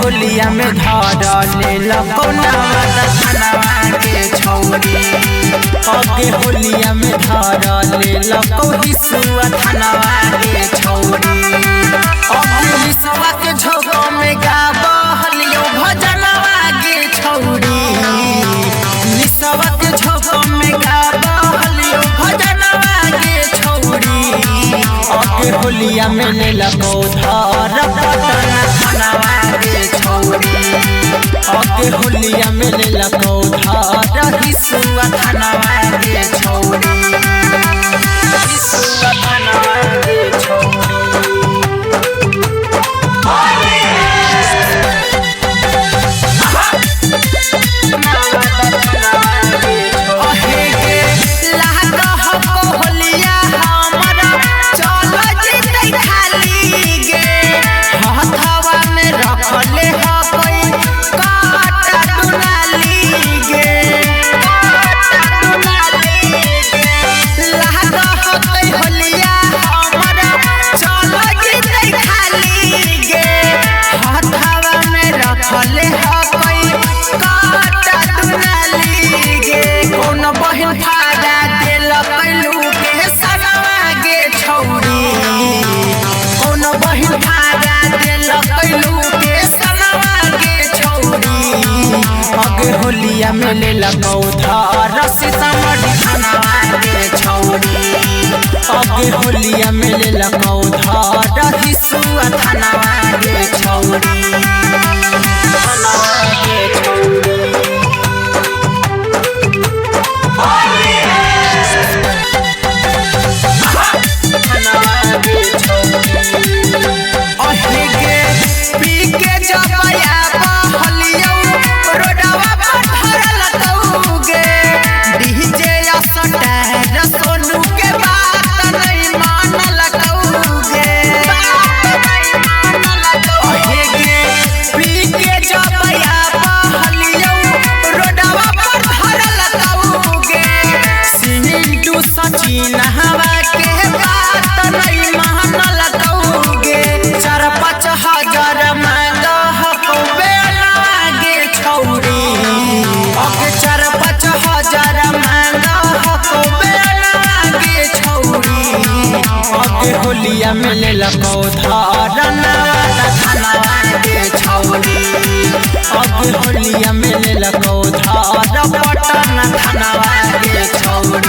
होलिया में धर ले लकौनावा दखनवा के छौरी। अगे होलिया में धर ले लकौ हिसुआ थानवा के छौरी। अगे हिसुआ के झोंको में गाबहलियो भजनवा के छौरी। हिसुआ के झोंको में गाबहलियो भजनवा के छौरी। अगे होलिया में ले लकौ धर पटन थानवा के छौरी। अगे होलिया में ले लकौ धर हिसुआ थानवा के छौरी। हिसुआ थानवा के छौरी। होलिया में ले लकौ धर सीतामढ़ी थानवा के छौरी। अगे होलिया में ले लकौ धर हिसुआ थानवा के छौरी। थानवा के छौरी। होलिया में ले लकौ धर थानवा के छौरी। अगे होलिया में ले लकौ धर पटन थानवा के छौरी।